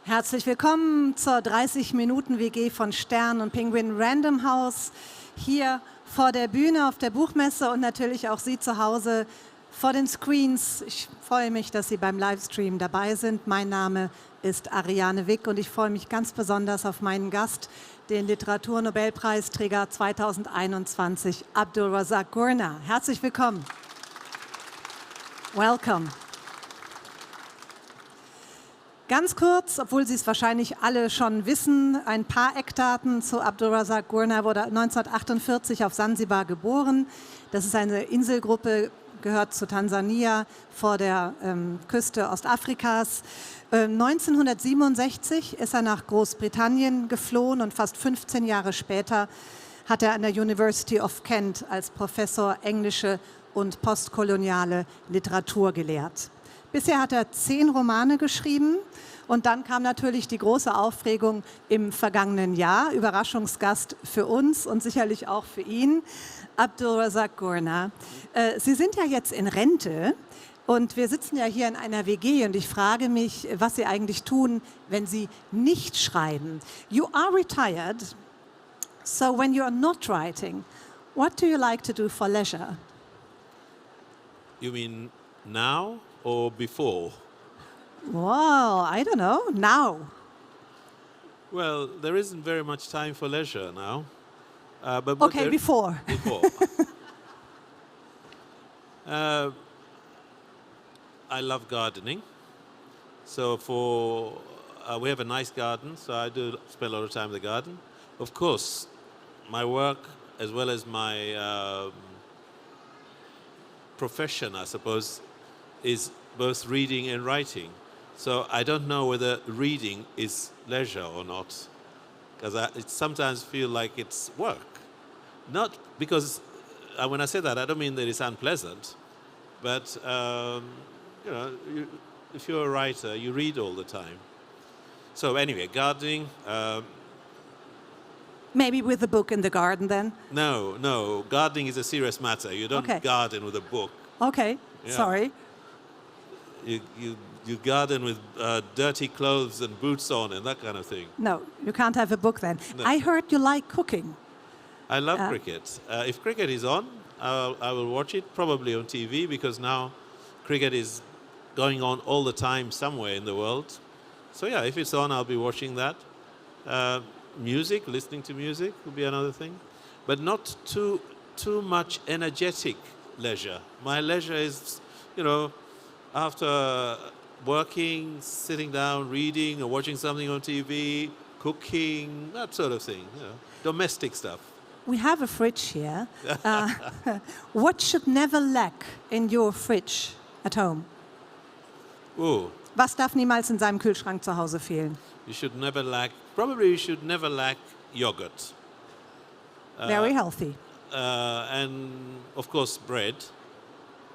Herzlich willkommen zur 30-Minuten-WG von Stern und Penguin Random House. Hier vor der Bühne auf der Buchmesse und natürlich auch Sie zu Hause vor den Screens. Ich freue mich, dass Sie beim Livestream dabei sind. Mein Name ist Ariane Wick und ich freue mich ganz besonders auf meinen Gast, den Literaturnobelpreisträger 2021, Abdulrazak Gurnah. Herzlich willkommen. Welcome. Ganz kurz, obwohl Sie es wahrscheinlich alle schon wissen, ein paar Eckdaten zu Abdulrazak Gurnah. Wurde 1948 auf Sansibar geboren. Das ist eine Inselgruppe, gehört zu Tansania vor der Küste Ostafrikas. 1967 ist er nach Großbritannien geflohen und fast 15 Jahre später hat er an der University of Kent als Professor englische und postkoloniale Literatur gelehrt. Bisher hat er 10 Romane geschrieben und dann kam natürlich die große Aufregung im vergangenen Jahr. Überraschungsgast für uns und sicherlich auch für ihn, Abdulrazak Gurnah. Sie sind ja jetzt in Rente und wir sitzen ja hier in einer WG und ich frage mich, was Sie eigentlich tun, wenn Sie nicht schreiben. You are retired, so when you are not writing, what do you like to do for leisure? You mean now? Or before? Well, I don't know. Now. Well, there isn't very much time for leisure now. But Okay, before. Before. I love gardening. So we have a nice garden, so I do spend a lot of time in the garden. Of course, my work as well as my profession, I suppose, is both reading and writing. So I don't know whether reading is leisure or not, because it sometimes feel like it's work. Not because, when I say that, I don't mean that it's unpleasant, but you know, if you're a writer, you read all the time. So anyway, gardening. Maybe with a book in the garden then? No, gardening is a serious matter. You don't garden with a book. Okay, Yeah. sorry. You garden with dirty clothes and boots on and that kind of thing. No, you can't have a book then. No. I heard you like cooking. I love cricket. If cricket is on, I will watch it, probably on TV, because now cricket is going on all the time somewhere in the world. So yeah, if it's on, I'll be watching that. Music, listening to music would be another thing. But not too much energetic leisure. My leisure is, you know, after working, sitting down, reading, or watching something on TV, cooking, that sort of thing, you know, domestic stuff. We have a fridge here. What should never lack in your fridge at home? Oh, Was darf niemals in seinem Kühlschrank zu Hause fehlen? you should never lack yogurt. Very healthy. And, of course, bread.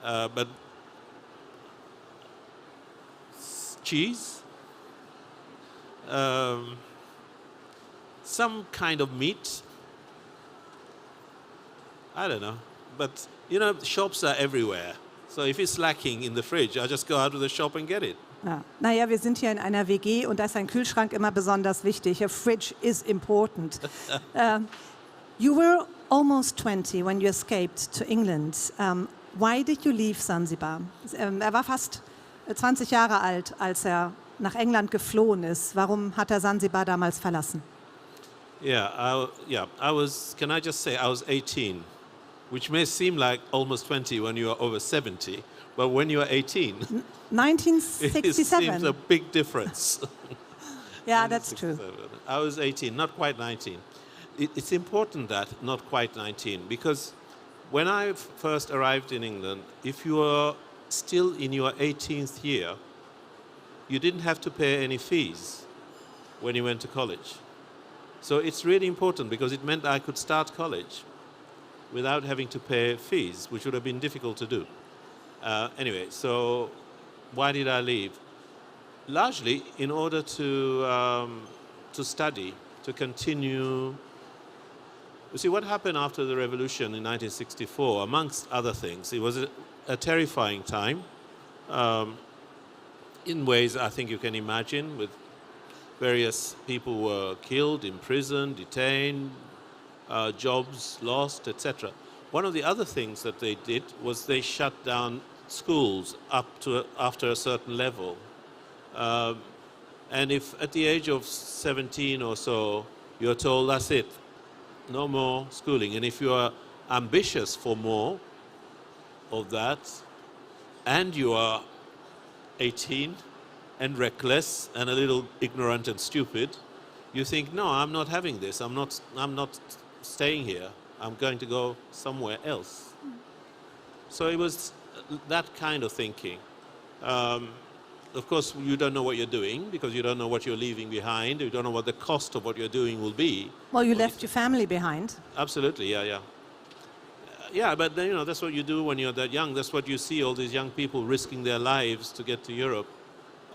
But cheese, some kind of meat. I don't know. But, you know, shops are everywhere. So if it's lacking in the fridge, I just go out to the shop and get it. Ja. Naja, wir sind hier in einer WG und da ist ein Kühlschrank immer besonders wichtig. A fridge is important. You were almost 20 when you escaped to England. Why did you leave Zanzibar? Er war fast 20 Jahre alt, als er nach England geflohen ist. Warum hat er Zanzibar damals verlassen? I was 18, which may seem like almost 20 when you are over 70, but when you are 18, 1967. it seems a big difference. Yeah, that's true. I was 18, not quite 19. It's important that not quite 19, because when I first arrived in England, if you were still in your 18th year, you didn't have to pay any fees when you went to college. So it's really important, because it meant I could start college without having to pay fees, which would have been difficult to do. Anyway, so why did I leave? Largely in order to study, to continue. You see, what happened after the revolution in 1964, amongst other things, it was a terrifying time in ways I think you can imagine, with various people were killed, imprisoned, detained, jobs lost, etc. One of the other things that they did was they shut down schools after a certain level. And if at the age of 17 or so, you're told that's it, no more schooling. And if you are ambitious for more of that, and you are 18 and reckless and a little ignorant and stupid, you think, no, I'm not having this. I'm not staying here. I'm going to go somewhere else. So it was that kind of thinking. Of course, you don't know what you're doing because you don't know what you're leaving behind. You don't know what the cost of what you're doing will be. Well, you left your family behind. Absolutely, yeah. Yeah, but then, that's what you do when you're that young. That's what you see, all these young people risking their lives to get to Europe.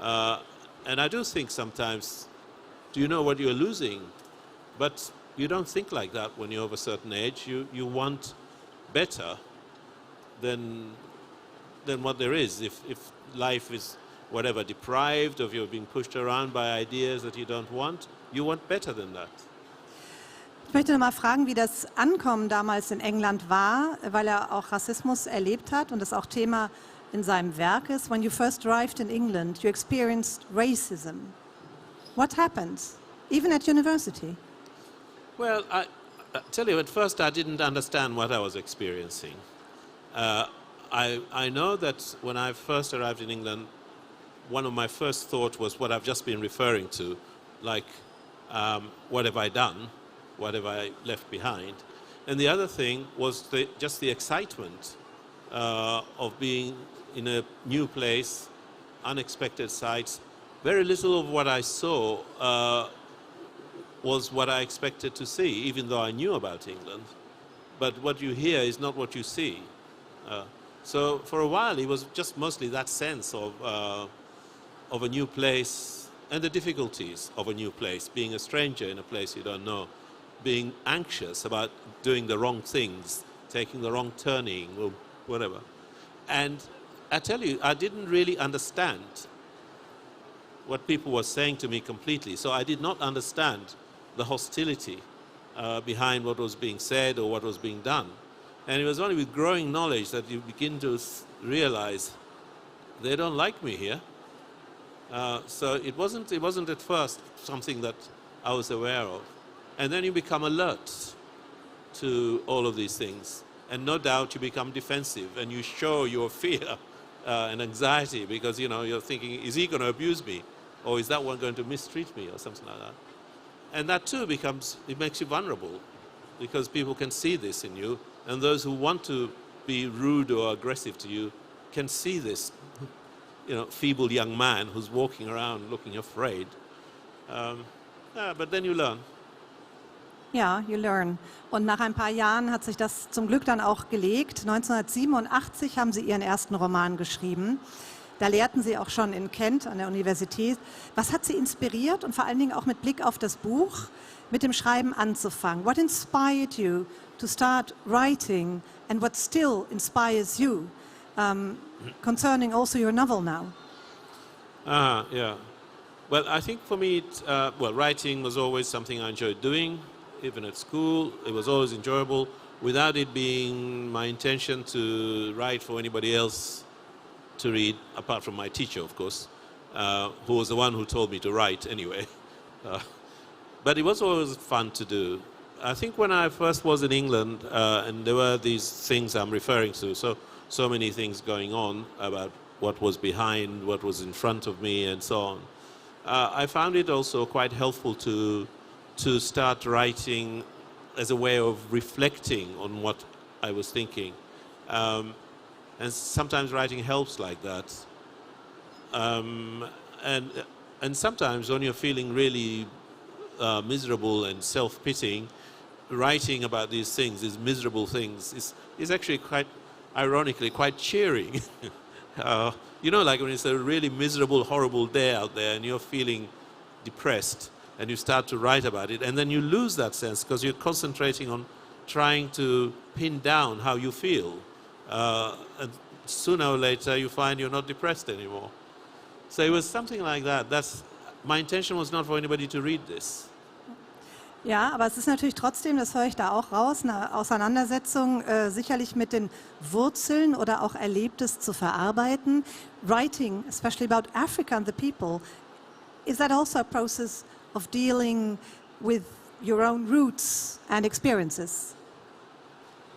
And I do think sometimes, do you know what you're losing? But you don't think like that when you're of a certain age. You want better than what there is. If life is whatever, deprived, of you're being pushed around by ideas that you don't want, you want better than that. Ich möchte noch mal fragen, wie das Ankommen damals in England war, weil er auch Rassismus erlebt hat und das auch Thema in seinem Werk ist. When you first arrived in England, you experienced racism. What happened, even at university? Well, I tell you, at first I didn't understand what I was experiencing. I know that when I first arrived in England, one of my first thoughts was what I've just been referring to, like, what have I done? What have I left behind? And the other thing was just the excitement of being in a new place, unexpected sights. Very little of what I saw was what I expected to see, even though I knew about England. But what you hear is not what you see. So for a while, it was just mostly that sense of a new place and the difficulties of a new place, being a stranger in a place you don't know, being anxious about doing the wrong things, taking the wrong turning, or whatever. And I tell you, I didn't really understand what people were saying to me completely. So I did not understand the hostility behind what was being said or what was being done. And it was only with growing knowledge that you begin to realize they don't like me here. So it wasn't at first something that I was aware of. And then you become alert to all of these things. And no doubt you become defensive and you show your fear and anxiety because, you're thinking, is he going to abuse me? Or is that one going to mistreat me or something like that? And that too makes you vulnerable because people can see this in you. And those who want to be rude or aggressive to you can see this, feeble young man who's walking around looking afraid. But then you learn. Ja, you learn. Und nach ein paar Jahren hat sich das zum Glück dann auch gelegt. 1987 haben Sie Ihren ersten Roman geschrieben. Da lehrten Sie auch schon in Kent an der Universität. Was hat Sie inspiriert und vor allen Dingen auch mit Blick auf das Buch mit dem Schreiben anzufangen? What inspired you to start writing and what still inspires you concerning also your novel now? Yeah. Well, I think for me, writing was always something I enjoyed doing. Even at school, it was always enjoyable, without it being my intention to write for anybody else to read, apart from my teacher, of course, who was the one who told me to write anyway. But it was always fun to do. I think when I first was in England, and there were these things I'm referring to, so many things going on about what was behind, what was in front of me, and so on. I found it also quite helpful to start writing as a way of reflecting on what I was thinking. And sometimes writing helps like that. And sometimes when you're feeling really miserable and self-pitying, writing about these things, these miserable things, is actually quite, ironically, quite cheering. Like when it's a really miserable, horrible day out there and you're feeling depressed, and you start to write about it, and then you lose that sense because you're concentrating on trying to pin down how you feel. And sooner or later you find you're not depressed anymore. So it was something like that. my intention was not for anybody to read this. Ja, aber es ist natürlich trotzdem, das höre ich da auch raus, eine Auseinandersetzung sicherlich mit den Wurzeln oder auch Erlebtes zu verarbeiten. Writing, especially about Africa and the people, is that also a process of dealing with your own roots and experiences?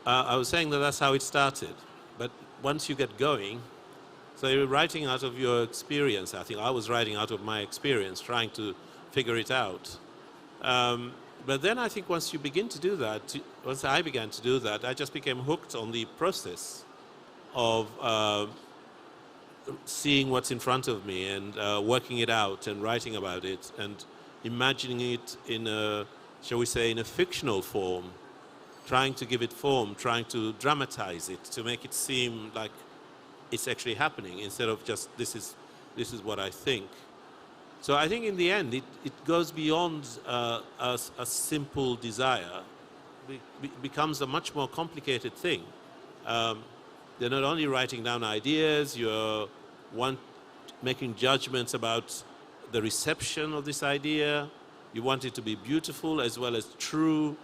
I was saying that that's how it started, but once you get going, so you're writing out of your experience. I think I was writing out of my experience, trying to figure it out. But then I think once you begin to do that, once I began to do that, I just became hooked on the process of seeing what's in front of me and working it out and writing about it and imagining it in a, shall we say, in a fictional form, trying to give it form, trying to dramatize it, to make it seem like it's actually happening instead of just this is what I think. So I think in the end it goes beyond a simple desire. It becomes a much more complicated thing. You're not only writing down ideas, you're making judgments about the reception of this idea. You want it to be beautiful as well as true.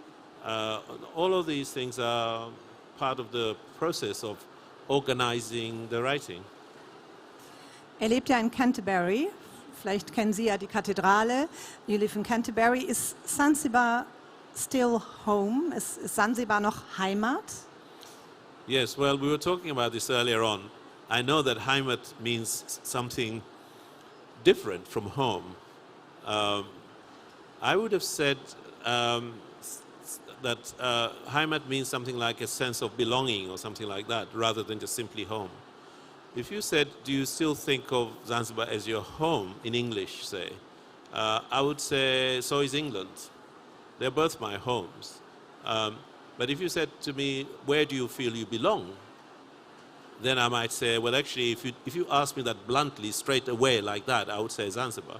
All of these things are part of the process of organizing the writing. Lebt ja in Canterbury. Vielleicht kennen Sie ja die Kathedrale. You live in Canterbury. Is Zanzibar still home? Ist Zanzibar noch Heimat? Yes, well, we were talking about this earlier on. I know that Heimat means something different from home. I would have said that Heimat means something like a sense of belonging or something like that, rather than just simply home. If you said, do you still think of Zanzibar as your home, in English, say, I would say, so is England. They're both my homes. But if you said to me, where do you feel you belong? Then I might say, well, actually, if you ask me that bluntly, straight away like that, I would say Zanzibar.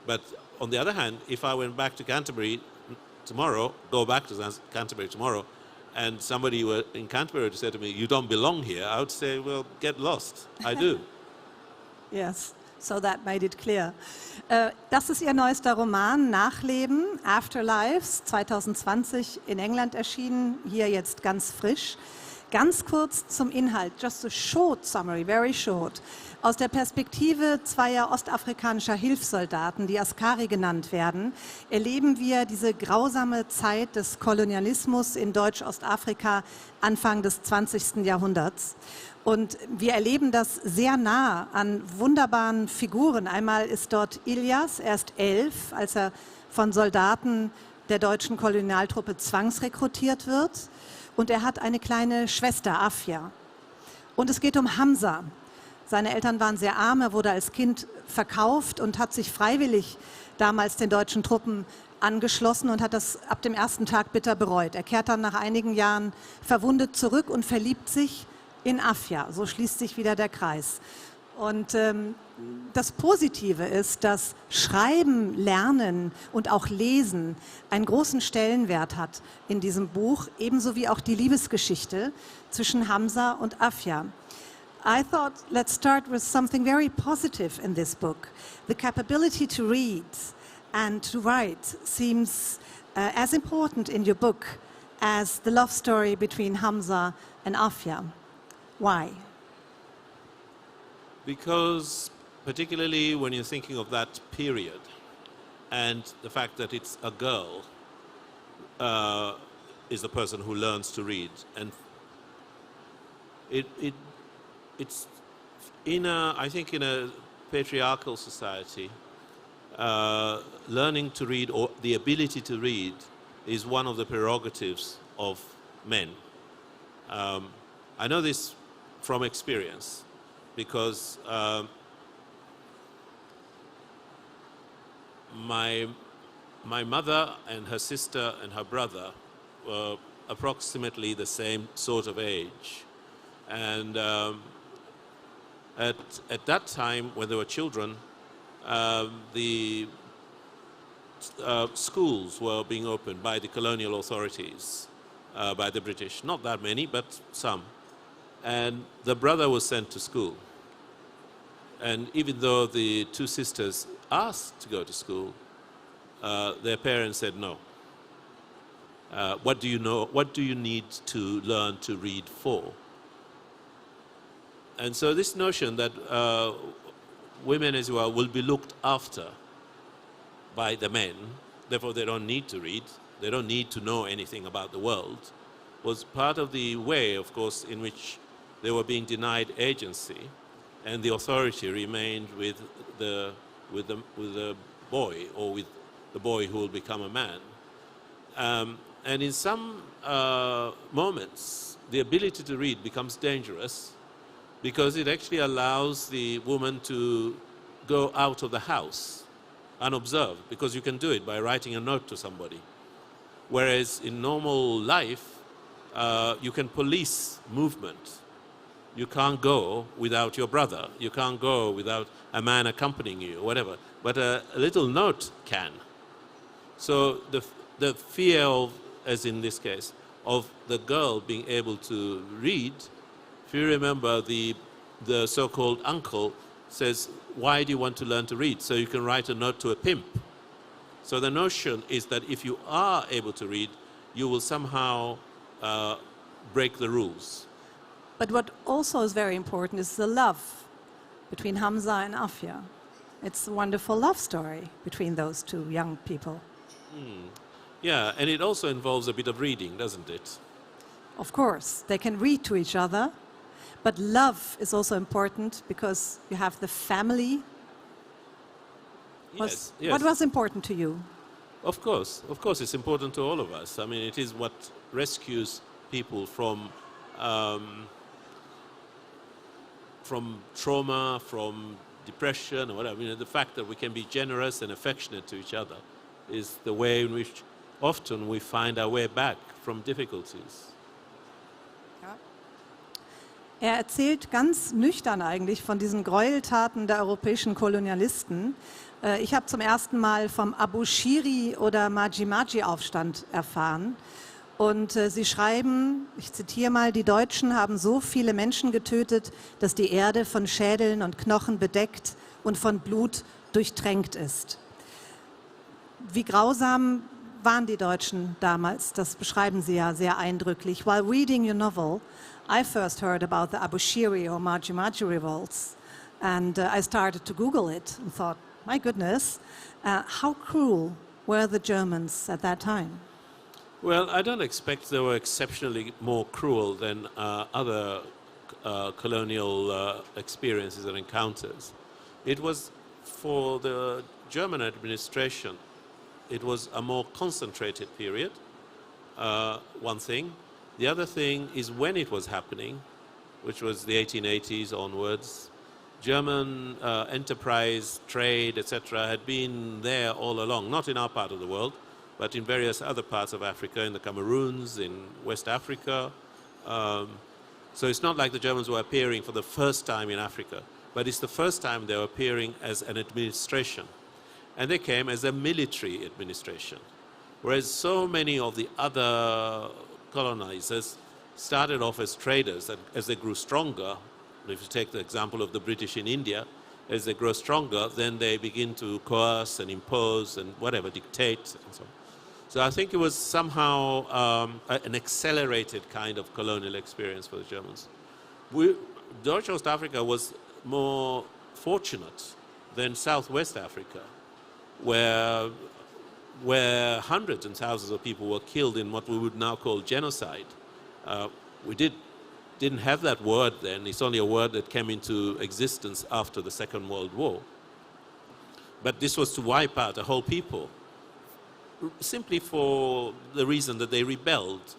But on the other hand, if I went back to Canterbury tomorrow, go back to Canterbury tomorrow, and somebody were in Canterbury said to me, you don't belong here, I would say, well, get lost. I do. Yes, so that made it clear. Das ist Ihr neuester Roman, Nachleben, Afterlives, 2020 in England erschienen, hier jetzt ganz frisch. Ganz kurz zum Inhalt, just a short summary, very short. Aus der Perspektive zweier ostafrikanischer Hilfssoldaten, die Askari genannt werden, erleben wir diese grausame Zeit des Kolonialismus in Deutsch-Ostafrika Anfang des 20. Jahrhunderts. Und wir erleben das sehr nah an wunderbaren Figuren. Einmal ist dort Ilyas, er ist 11, als er von Soldaten der deutschen Kolonialtruppe zwangsrekrutiert wird. Und er hat eine kleine Schwester Afiya. Und es geht um Hamza. Seine Eltern waren sehr arm, er wurde als Kind verkauft und hat sich freiwillig damals den deutschen Truppen angeschlossen und hat das ab dem ersten Tag bitter bereut. Er kehrt dann nach einigen Jahren verwundet zurück und verliebt sich in Afiya. So schließt sich wieder der Kreis. Und das Positive ist, dass Schreiben, Lernen und auch Lesen einen großen Stellenwert hat in diesem Buch, ebenso wie auch die Liebesgeschichte zwischen Hamza und Afiya. I thought, let's start with something very positive in this book. The capability to read and to write seems as important in your book as the love story between Hamza and Afiya. Why? Because particularly when you're thinking of that period and the fact that it's a girl is the person who learns to read, and it's I think in a patriarchal society, learning to read or the ability to read is one of the prerogatives of men. I know this from experience because my mother and her sister and her brother were approximately the same sort of age, and at that time when they were children, the schools were being opened by the colonial authorities, by the British. Not that many, but some. And the brother was sent to school. And even though the two sisters asked to go to school, their parents said no. What do you know? What do you need to learn to read for? And so this notion that women as well will be looked after by the men, therefore they don't need to read, they don't need to know anything about the world, was part of the way, of course, in which they were being denied agency, and the authority remained with the boy, or with the boy who will become a man. And in some moments, the ability to read becomes dangerous because it actually allows the woman to go out of the house unobserved, because you can do it by writing a note to somebody. Whereas in normal life, you can police movement. You can't go without your brother. You can't go without a man accompanying you, or whatever. But a little note can. So the fear of, as in this case, of the girl being able to read, if you remember, the so-called uncle says, why do you want to learn to read? So you can write a note to a pimp. So the notion is that if you are able to read, you will somehow break the rules. But what also is very important is the love between Hamza and Afiya. It's a wonderful love story between those two young people. Yeah, and it also involves a bit of reading, doesn't it? Of course, they can read to each other, but love is also important because you have the family. Yes. What was important to you? Of course, it's important to all of us. I mean, it is what rescues people from trauma, from depression, or whatever. You know, the fact that we can be generous and affectionate to each other is the way in which often we find our way back from difficulties. Er erzählt ganz nüchtern eigentlich von diesen Gräueltaten der europäischen Kolonialisten. Ich habe zum ersten Mal vom Abu Shiri- oder Maji-Maji-Aufstand erfahren. Und sie schreiben, ich zitiere mal, die Deutschen haben so viele Menschen getötet, dass die Erde von Schädeln und Knochen bedeckt und von Blut durchtränkt ist. Wie grausam waren die Deutschen damals? Das beschreiben sie ja sehr eindrücklich. While reading your novel, I first heard about the Abu Shiri or Maji-Maji revolts, and I started to Google it and thought, my goodness, how cruel were the Germans at that time? Well, I don't expect they were exceptionally more cruel than other colonial experiences and encounters. It was, for the German administration, it was a more concentrated period, one thing. The other thing is when it was happening, which was the 1880s onwards, German enterprise, trade, etc. had been there all along, not in our part of the world, but in various other parts of Africa, in the Cameroons, in West Africa. So it's not like the Germans were appearing for the first time in Africa, but it's the first time they were appearing as an administration. And they came as a military administration. Whereas so many of the other colonizers started off as traders, and as they grew stronger, if you take the example of the British in India, as they grow stronger, then they begin to coerce and impose and whatever, dictate and so on. So I think it was somehow an accelerated kind of colonial experience for the Germans. Deutsche Ostafrika was more fortunate than Southwest Africa, where hundreds and thousands of people were killed in what we would now call genocide. We didn't have that word then. It's only a word that came into existence after the Second World War. But this was to wipe out a whole people, simply for the reason that they rebelled.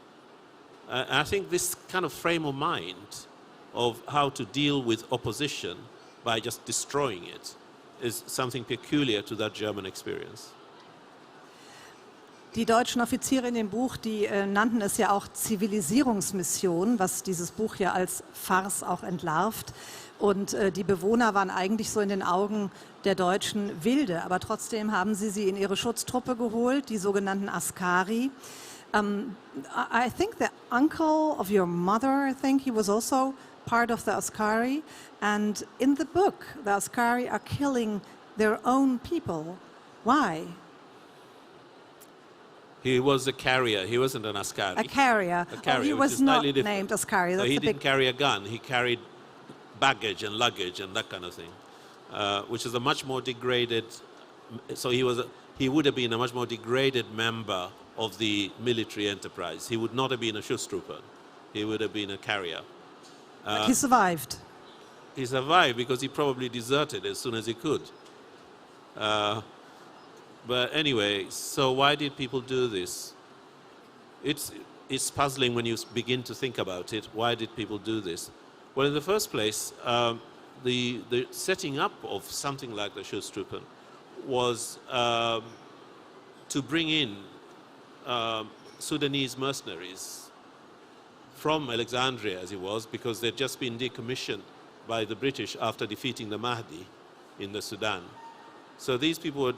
I think this kind of frame of mind of how to deal with opposition by just destroying it is something peculiar to that German experience. Die deutschen Offiziere in dem Buch, die nannten es ja auch Zivilisierungsmission, was dieses Buch ja als Farce auch entlarvt. Und die Bewohner waren eigentlich so in den Augen der Deutschen Wilde, aber trotzdem haben sie in ihre Schutztruppe geholt, die sogenannten Askari. I think the uncle of your mother, I think he was also part of the Askari, and in the book, the Askari are killing their own people. Why? He was a carrier. He wasn't an Askari. A carrier. A carrier, he which was is not slightly different. named Askari. So That's he a didn't big... carry a gun. He carried baggage and luggage and that kind of thing, which is a much more degraded. So he would have been a much more degraded member of the military enterprise. He would not have been a Schutztruppe. He would have been a carrier. But he survived. He survived because he probably deserted as soon as he could. But anyway, so why did people do this? It's puzzling when you begin to think about it. Why did people do this? Well, in the first place, the setting up of something like the Schutztruppen was to bring in Sudanese mercenaries from Alexandria, as it was, because they'd just been decommissioned by the British after defeating the Mahdi in the Sudan. So these people were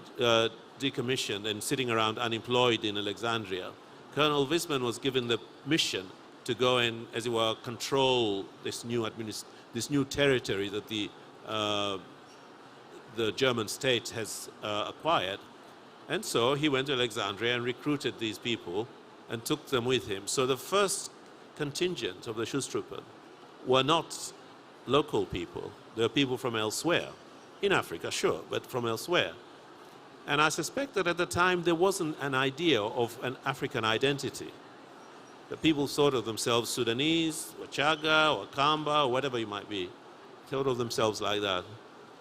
decommissioned and sitting around unemployed in Alexandria. Colonel Wiseman was given the mission to go and, as it were, control this new territory that the German state has acquired. And so he went to Alexandria and recruited these people and took them with him. So the first contingent of the Schutztruppen were not local people. They were people from elsewhere. In Africa, sure, but from elsewhere. And I suspect that at the time there wasn't an idea of an African identity. The people thought of themselves Sudanese, or Chaga, or Kamba, or whatever it might be. Thought of themselves like that.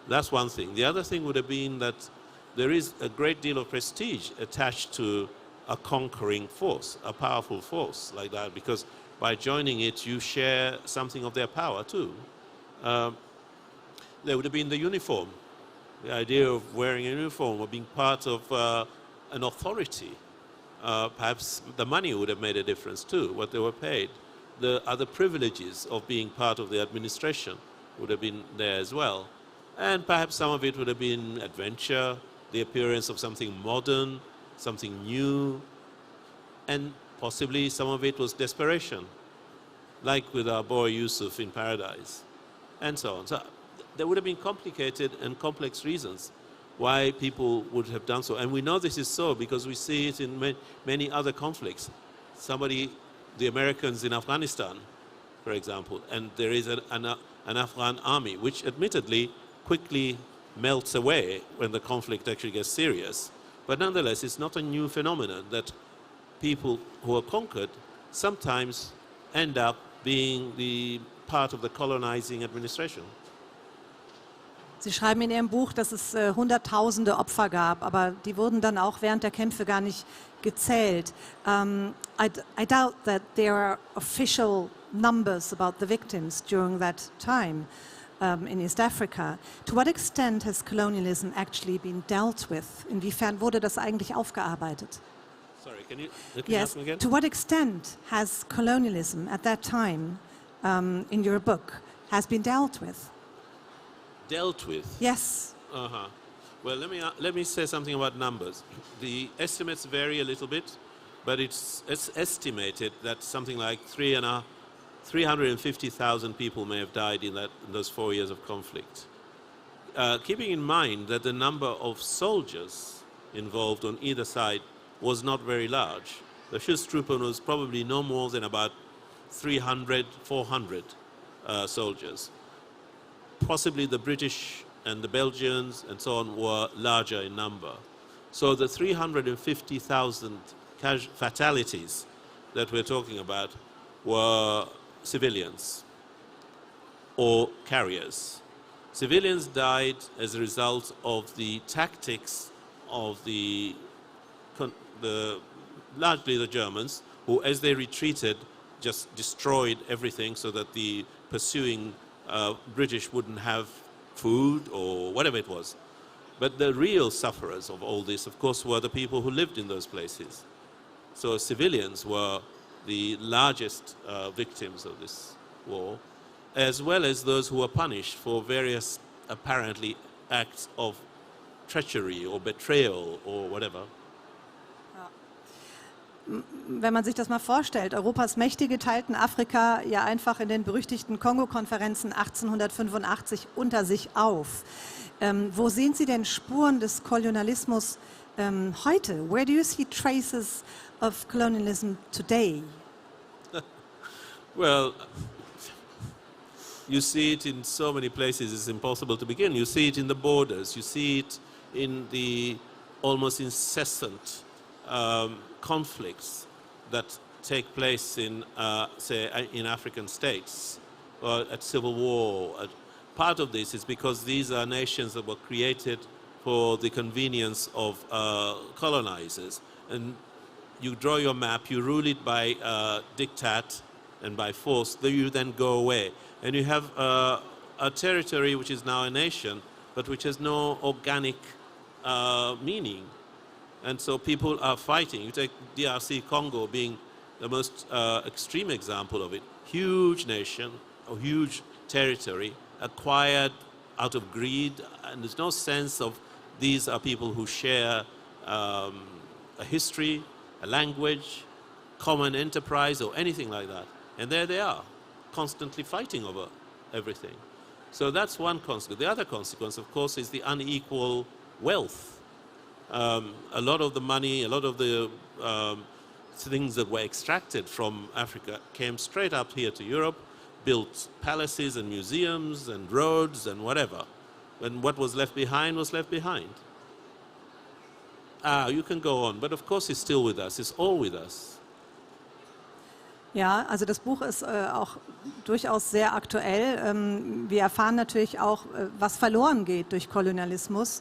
That's one thing. The other thing would have been that there is a great deal of prestige attached to a conquering force, a powerful force like that, because by joining it, you share something of their power too. There would have been the uniform, the idea of wearing a uniform or being part of an authority. Perhaps the money would have made a difference too, what they were paid. The other privileges of being part of the administration would have been there as well. And perhaps some of it would have been adventure, the appearance of something modern, something new, and possibly some of it was desperation, like with our boy Yusuf in Paradise, and so on. So there would have been complicated and complex reasons why people would have done so. And we know this is so because we see it in many other conflicts. The Americans in Afghanistan, for example, and there is an Afghan army, which admittedly quickly melts away when the conflict actually gets serious. But nonetheless, it's not a new phenomenon that people who are conquered sometimes end up being the part of the colonizing administration. Sie schreiben in Ihrem Buch, dass es Hunderttausende Opfer gab, aber die wurden dann auch während der Kämpfe gar nicht gezählt. I doubt that there are official numbers about the victims during that time in East Africa. To what extent has colonialism actually been dealt with? Inwiefern wurde das eigentlich aufgearbeitet? Sorry, can you Yes. ask me again? To what extent has colonialism at that time in your book has been dealt with? Dealt with? Yes. Well, let me say something about numbers. The estimates vary a little bit, but it's estimated that something like 350,000 people may have died in those 4 years of conflict. Keeping in mind that the number of soldiers involved on either side was not very large. The Schutztruppen was probably no more than about 300, 400 soldiers. Possibly the British and the Belgians and so on were larger in number. So the 350,000 fatalities that we're talking about were civilians or carriers. Civilians died as a result of the tactics of largely the Germans, who as they retreated just destroyed everything so that the pursuing British wouldn't have food or whatever it was. But the real sufferers of all this, of course, were the people who lived in those places. So civilians were the largest victims of this war, as well as those who were punished for various apparently acts of treachery or betrayal or whatever. wenn man sich das mal vorstellt, Europas Mächtige teilten Afrika ja einfach in den berüchtigten Kongo-Konferenzen 1885 unter sich auf. Wo sehen Sie denn Spuren des Kolonialismus heute? Where do you see traces of colonialism today? Well, you see it in so many places, it's impossible to begin. You see it in the borders, you see it in the almost incessant conflicts that take place in, say, in African states, or at civil war. Part of this is because these are nations that were created for the convenience of colonizers. And you draw your map, you rule it by diktat and by force, you then go away. And you have a territory which is now a nation, but which has no organic meaning. And so people are fighting. You take DRC Congo being the most extreme example of it. Huge nation, a huge territory, acquired out of greed, and there's no sense of these are people who share a history, a language, common enterprise, or anything like that. And there they are, constantly fighting over everything. So that's one consequence. The other consequence, of course, is the unequal wealth. A lot of the money, a lot of the things that were extracted from Africa came straight up here to Europe, built palaces and museums and roads and whatever. And what was left behind was left behind. You can go on, but of course it's still with us, it's all with us. Ja, also das Buch ist auch durchaus sehr aktuell. Wir erfahren natürlich auch, was verloren geht durch Kolonialismus.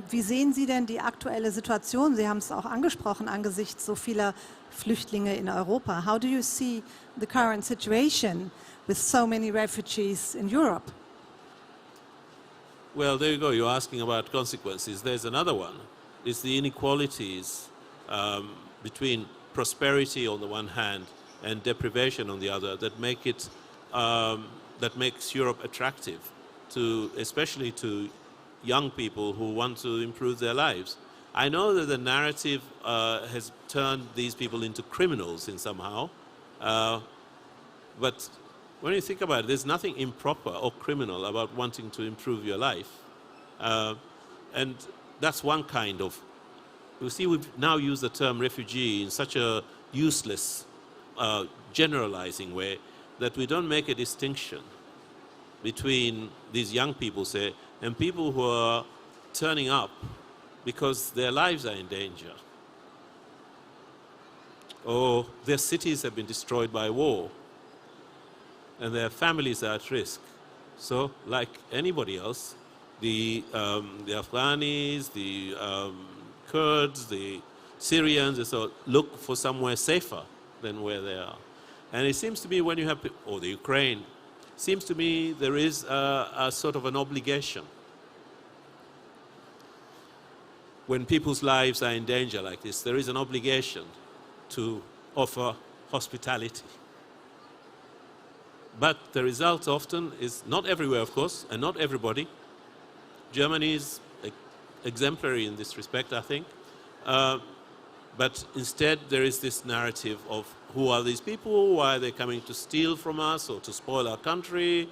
Wie sehen Sie denn die aktuelle Situation? Sie haben es auch angesprochen angesichts so vieler Flüchtlinge in Europa. How do you see the current situation with so many refugees in Europe? Well, there you go. You're asking about consequences. There's another one. It's the inequalities between prosperity on the one hand and deprivation on the other that make it that makes Europe attractive to, especially to young people who want to improve their lives. I know that the narrative has turned these people into criminals in somehow, but when you think about it, there's nothing improper or criminal about wanting to improve your life. And that's one kind of, you see, we've now used the term refugee in such a useless, generalizing way that we don't make a distinction between these young people, say, and people who are turning up because their lives are in danger, or their cities have been destroyed by war, and their families are at risk. So, like anybody else, the Afghanis, the Kurds, the Syrians, and so look for somewhere safer than where they are. And it seems to me when you have, or the Ukraine, seems to me there is a sort of an obligation. When people's lives are in danger like this, there is an obligation to offer hospitality. But the result often is, not everywhere of course, and not everybody. Germany is exemplary in this respect, I think. But instead there is this narrative of who are these people, why are they coming to steal from us or to spoil our country,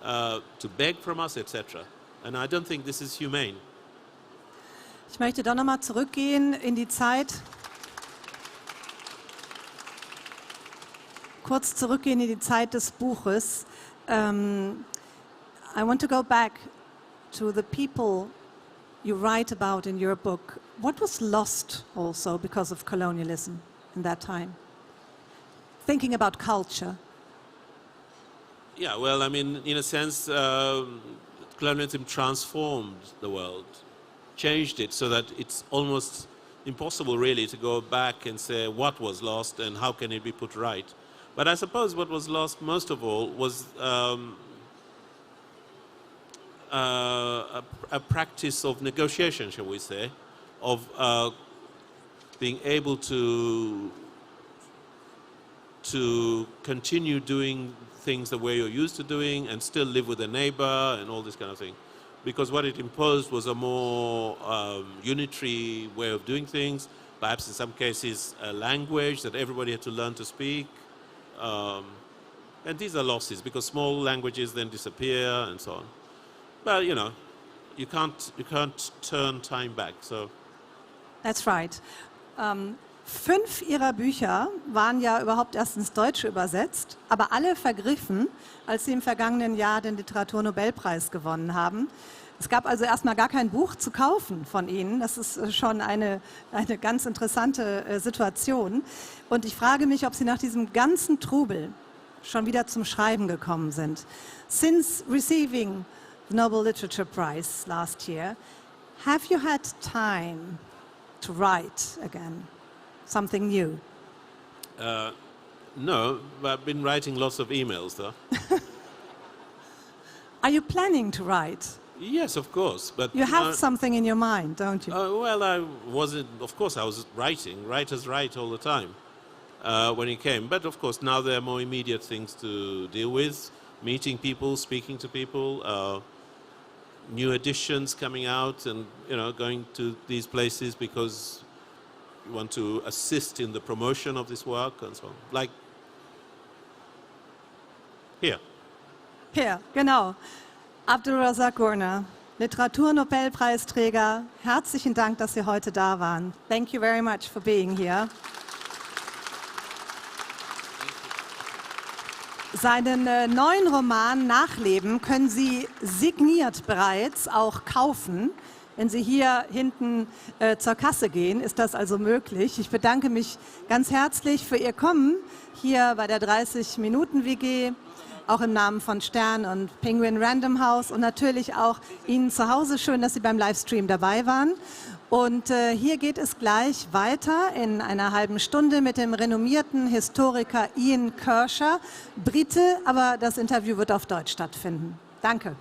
to beg from us, etc. And I don't think this is humane. Ich möchte doch nochmal zurückgehen in die Zeit. Kurz zurückgehen in die Zeit des Buches. I want to go back to the people you write about in your book. What was lost also because of colonialism in that time? Thinking about culture. Yeah, well, I mean, in a sense, colonialism transformed the world, changed it so that it's almost impossible really to go back and say what was lost and how can it be put right. But I suppose what was lost most of all was a practice of negotiation, shall we say, of being able to continue doing things the way you're used to doing and still live with a neighbor and all this kind of thing. Because what it imposed was a more unitary way of doing things, perhaps in some cases a language that everybody had to learn to speak. And these are losses because small languages then disappear and so on. But you know, you can't turn time back. So That's right. 5 ihrer Bücher waren ja überhaupt erst ins Deutsche übersetzt, aber alle vergriffen, als sie im vergangenen Jahr den Literaturnobelpreis gewonnen haben. Es gab also erstmal gar kein Buch zu kaufen von ihnen. Das ist schon eine ganz interessante Situation. Und ich frage mich, ob sie nach diesem ganzen Trubel schon wieder zum Schreiben gekommen sind. Since receiving the Nobel Literature Prize last year, have you had time to write again? Something new? no, but I've been writing lots of emails though. Are you planning to write? Yes, of course. But You have something in your mind, don't you? well, I wasn't. Of course, I was writing. Writers write all the time when he came. But of course, now there are more immediate things to deal with: meeting people, speaking to people, new editions coming out, and going to these places because you want to assist in the promotion of this work and so on. Like here. Hier, genau. Abdulrazak Gurnah, Literaturnobelpreisträger. Herzlichen Dank, dass Sie heute da waren. Thank you very much for being here. Seinen neuen Roman Nachleben können Sie signiert bereits auch kaufen. Wenn Sie hier hinten zur Kasse gehen, ist das also möglich. Ich bedanke mich ganz herzlich für Ihr Kommen hier bei der 30-Minuten-WG, auch im Namen von Stern und Penguin Random House und natürlich auch Ihnen zu Hause. Schön, dass Sie beim Livestream dabei waren. Und hier geht es gleich weiter in einer halben Stunde mit dem renommierten Historiker Ian Kershaw, Brite, aber das Interview wird auf Deutsch stattfinden. Danke.